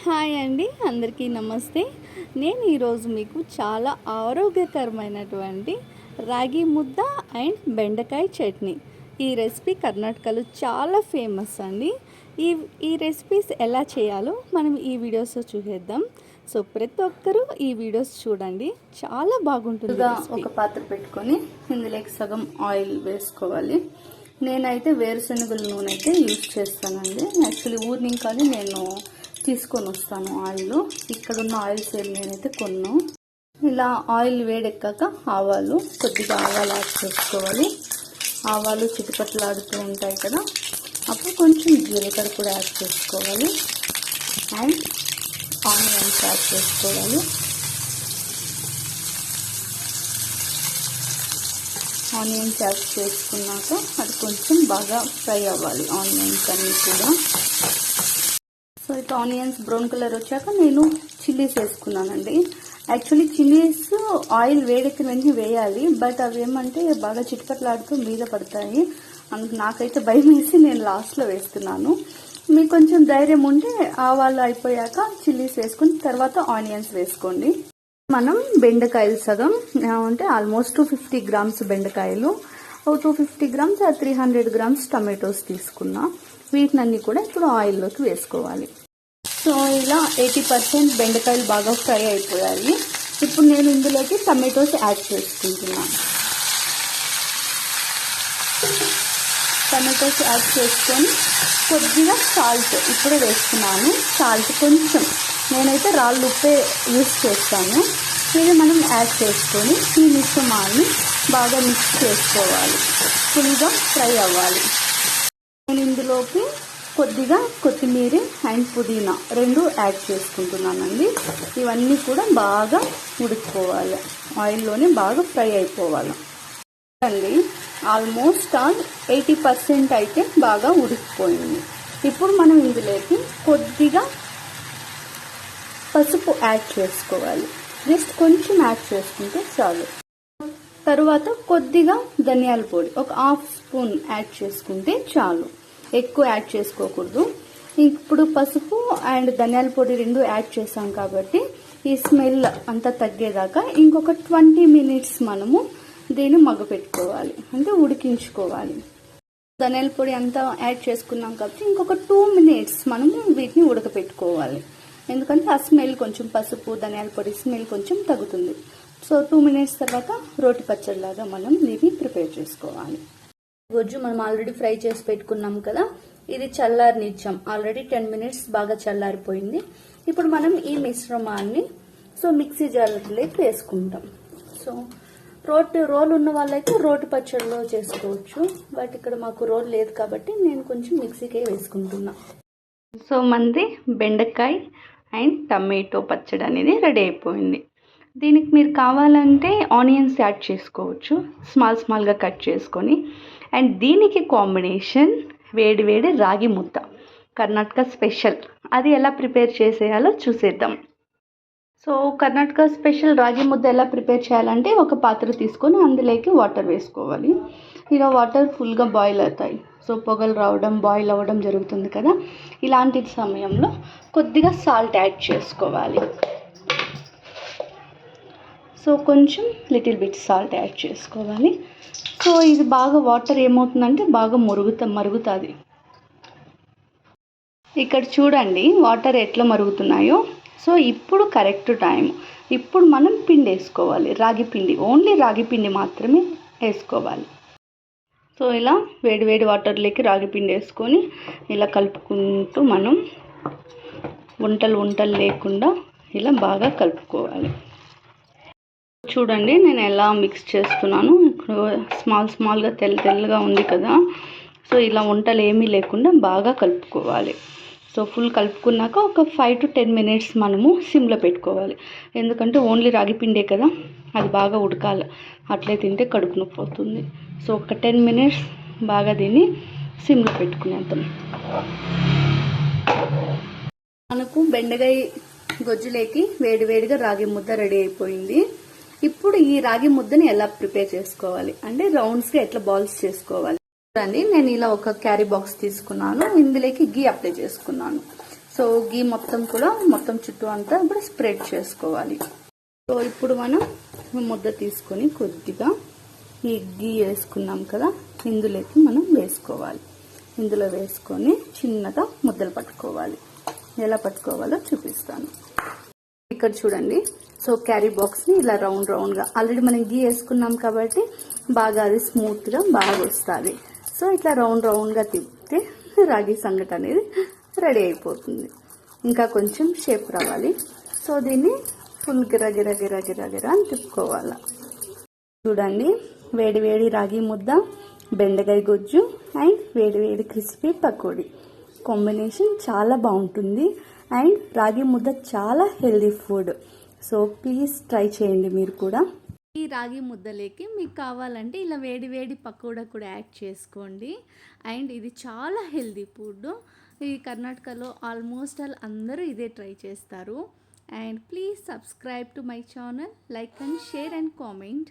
Hi అండి, అందరికీ నమస్తే. నేను ఈరోజు మీకు చాలా ఆరోగ్యకరమైనటువంటి రాగి ముద్ద అండ్ బెండకాయ చట్నీ, ఈ రెసిపీ కర్ణాటకలో చాలా ఫేమస్ అండి. ఈ రెసిపీస్ ఎలా చేయాలో మనం ఈ వీడియోస్లో చూసేద్దాం. సో ప్రతి ఒక్కరూ ఈ వీడియోస్ చూడండి, చాలా బాగుంటుంది. ఒక పాత్ర పెట్టుకొని ఇందులోకి సగం ఆయిల్ వేసుకోవాలి. నేనైతే వేరుశనగల నూనె అయితే యూజ్ చేస్తానండి. యాక్చువల్లీ ఊరిని కానీ నేను తీసుకొని వస్తాను ఆయిల్. ఇక్కడ ఉన్న ఆయిల్స్ ఏమి నేనైతే కొన్నాను. ఇలా ఆయిల్ వేడెక్కాక ఆవాలు, కొద్దిగా ఆవాలు యాడ్ చేసుకోవాలి. ఆవాలు చిటిపట్లాడుతూ ఉంటాయి కదా, అప్పుడు కొంచెం జీలకర్ర కూడా యాడ్ చేసుకోవాలి అండ్ ఆనియన్స్ యాడ్ చేసుకోవాలి. ఆనియన్స్ యాడ్ చేసుకున్నాక అది కొంచెం బాగా ఫ్రై అవ్వాలి, ఆనియన్స్ అన్నీ కూడా. సో ఇట్లా ఆనియన్స్ బ్రౌన్ కలర్ వచ్చాక నేను చిల్లీస్ వేసుకున్నానండి. యాక్చువల్లీ చిల్లీస్ ఆయిల్ వేడెక్కిన వెంటనే వేయాలి, బట్ అవి ఏమంటే బాగా చిట్పట్లాడుతూ మీద పడతాయి. నాకైతే భయం వేసి నేను లాస్ట్లో వేస్తున్నాను. మీకు కొంచెం ధైర్యం ఉంటే ఆవాలు అయిపోయాక చిల్లీస్ వేసుకుని తర్వాత ఆనియన్స్ వేసుకోండి. మనం బెండకాయలు సగం అంటే ఆల్మోస్ట్ 250 గ్రామ్స్ బెండకాయలు, 250 గ్రామ్స్ 300 గ్రామ్స్ టమాటోస్ తీసుకున్నా. వీటినన్నీ కూడా ఇప్పుడు ఆయిల్లోకి వేసుకోవాలి. సో ఇలా 80% బెండకాయలు బాగా ఫ్రై అయిపోయాయి. ఇప్పుడు నేను ఇందులోకి టమాటోస్ యాడ్ చేసుకుంటున్నాను. టమాటోస్ యాడ్ చేసుకొని కొద్దిగా సాల్ట్ ఇప్పుడే వేసుకున్నాను. సాల్ట్ కొంచెం, నేనైతే రాళ్ళు ఉప్పే యూస్ చేస్తాను. ఇది మనం యాడ్ చేసుకొని ఈ మిశ్రమాన్ని బాగా మిక్స్ చేసుకోవాలి, ఫుల్గా ఫ్రై అవ్వాలి. నేను ఇందులోకి కొద్దిగా కొత్తిమీర అండ్ పుదీనా రెండు యాడ్ చేసుకుంటున్నానండి. ఇవన్నీ కూడా బాగా ఉడికిపోవాలి, ఆయిల్లోనే బాగా ఫ్రై అయిపోవాలి అండి. ఆల్మోస్ట్ 80% అయితే బాగా ఉడికిపోయింది. ఇప్పుడు మనం ఇందులోకి కొద్దిగా పసుపు యాడ్ చేసుకోవాలి. జస్ట్ కొంచెం యాడ్ చేసుకుంటే చాలు. తరువాత కొద్దిగా ధనియాల పొడి ఒక 1/2 స్పూన్ యాడ్ చేసుకుంటే చాలు, ఎక్కువ యాడ్ చేసుకోకూడదు. ఇప్పుడు పసుపు అండ్ ధనియాల పొడి రెండు యాడ్ చేసాం కాబట్టి ఈ స్మెల్ అంతా తగ్గేదాకా ఇంకొక 20 మినిట్స్ మనము దీన్ని మగ్గపెట్టుకోవాలి, అంటే ఉడికించుకోవాలి. ధనియాల పొడి అంతా యాడ్ చేసుకున్నాం కాబట్టి ఇంకొక 2 మినిట్స్ మనము వీటిని ఉడకపెట్టుకోవాలి. ఎందుకంటే ఆ స్మెల్ కొంచెం, పసుపు ధనియాల పొడి స్మెల్ కొంచెం తగ్గుతుంది. సో 2 మినిట్స్ తర్వాత రోటి పచ్చడిలాగా మనం దీన్ని ప్రిపేర్ చేసుకోవాలి. గొజ్జు మనం ఆల్రెడీ ఫ్రై చేసి పెట్టుకున్నాం కదా, ఇది చల్లారనిచ్చాం. ఆల్రెడీ 10 మినిట్స్ బాగా చల్లారిపోయింది. ఇప్పుడు మనం ఈ మిశ్రమాన్ని మిక్సీ జార్లోకి వేసుకుంటాం. సో రోల్ ఉన్న వాళ్ళైతే రోటి పచ్చడిలో చేసుకోవచ్చు, బట్ ఇక్కడ మాకు రోల్ లేదు కాబట్టి నేను కొంచెం మిక్సీకే వేసుకుంటున్నా. సో మంది బెండకాయ అండ్ టమాటో పచ్చడి అనేది రెడీ అయిపోయింది. దీనికి మీరు కావాలంటే ఆనియన్స్ యాడ్ చేసుకోవచ్చు, స్మాల్గా కట్ చేసుకొని. అండ్ దీనికి కాంబినేషన్ వేడి వేడి రాగి ముద్ద, కర్ణాటక స్పెషల్. అది ఎలా ప్రిపేర్ చేసేయాలో చూసేద్దాం. సో కర్ణాటక స్పెషల్ రాగి ముద్ద ఎలా ప్రిపేర్ చేయాలంటే ఒక పాత్ర తీసుకొని అందులోకి వాటర్ వేసుకోవాలి. ఇలా వాటర్ ఫుల్గా బాయిల్ అవుతాయి. సో పొగలు రావడం, బాయిల్ అవ్వడం జరుగుతుంది కదా, ఇలాంటి సమయంలో కొద్దిగా సాల్ట్ యాడ్ చేసుకోవాలి. సో కొంచెం లిటిల్ బిట్ సాల్ట్ యాడ్ చేసుకోవాలి. సో ఇది బాగా వాటర్ ఏమవుతుందంటే బాగా మరుగుతుంది. ఇక్కడ చూడండి వాటర్ ఎట్లా మరుగుతున్నాయో. సో ఇప్పుడు కరెక్ట్ టైం. ఇప్పుడు మనం పిండి వేసుకోవాలి, రాగి పిండి, ఓన్లీ రాగి పిండి మాత్రమే వేసుకోవాలి. సో ఇలా వేడి వాటర్లోకి రాగి పిండి వేసుకొని ఇలా కలుపుకుంటూ మనం వంటలు లేకుండా ఇలా బాగా కలుపుకోవాలి. చూడండి నేను ఎలా మిక్స్ చేస్తున్నాను. ఇప్పుడు స్మాల్గా తెల్లగా ఉంది కదా, సో ఇలా వంటలు ఏమీ లేకుండా బాగా కలుపుకోవాలి. సో ఫుల్ కలుపుకున్నాక ఒక 5 to 10 మినిట్స్ మనము సిమ్లో పెట్టుకోవాలి. ఎందుకంటే ఓన్లీ రాగి పిండే కదా, అది బాగా ఉడకాలి, అట్లే తింటే కడుపు నొప్పి అవుతుంది. సో ఒక 10 మినిట్స్ బాగా దీన్ని సిమ్లో పెట్టుకునేద్దాం. మనకు బెండకాయ గొజ్జులేకి వేడిగా రాగి ముద్ద రెడీ అయిపోయింది. ఇప్పుడు ఈ రాగి ముద్దని ఎలా ప్రిపేర్ చేసుకోవాలి అంటే రౌండ్స్గా ఎట్లా బాల్స్ చేసుకోవాలి. చూడండి నేను ఇలా ఒక క్యారీ బాక్స్ తీసుకున్నాను, ఇందులోకి గీ అప్లై చేసుకున్నాను. సో గీ మొత్తం కూడా మొత్తం చుట్టూ అంతా ఇప్పుడు స్ప్రెడ్ చేసుకోవాలి. సో ఇప్పుడు మనం ముద్ద తీసుకొని కొద్దిగా ఈ గీ వేసుకున్నాం కదా, ఇందులోకి మనం వేసుకోవాలి. ఇందులో వేసుకొని చిన్నగా ముద్దలు పట్టుకోవాలి. ఎలా పట్టుకోవాలో చూపిస్తాను. ఇక్కడ చూడండి. సో క్యారీ బాక్స్ని ఇలా రౌండ్ రౌండ్గా ఆల్రెడీ మనం గీ వేసుకున్నాం కాబట్టి బాగా అది స్మూత్గా బాగా వస్తుంది. సో ఇట్లా రౌండ్ రౌండ్గా తిప్పితే రాగి సంగటి అనేది రెడీ అయిపోతుంది. ఇంకా కొంచెం షేప్ రావాలి. సో దీన్ని ఫుల్ గిరా గిరా గిరా గిరా గిరా అని తిప్పుకోవాలి. చూడండి, వేడి వేడి రాగి ముద్ద, బెండకాయ గుజ్జు అండ్ వేడి వేడి క్రిస్పీ పకోడీ కాంబినేషన్ చాలా బాగుంటుంది. అండ్ రాగి ముద్ద చాలా healthy food. So please try చేయండి మీరు కూడా. ఈ రాగి ముద్దలేకి మీకు కావాలంటే ఇలా వేడి వేడి పకోడా కూడా యాడ్ చేసుకోండి. అండ్ ఇది చాలా హెల్దీ ఫుడ్. ఈ కర్ణాటకలో ఆల్మోస్ట్ అందరూ ఇదే ట్రై చేస్తారు. And please subscribe to my channel, like and share and comment.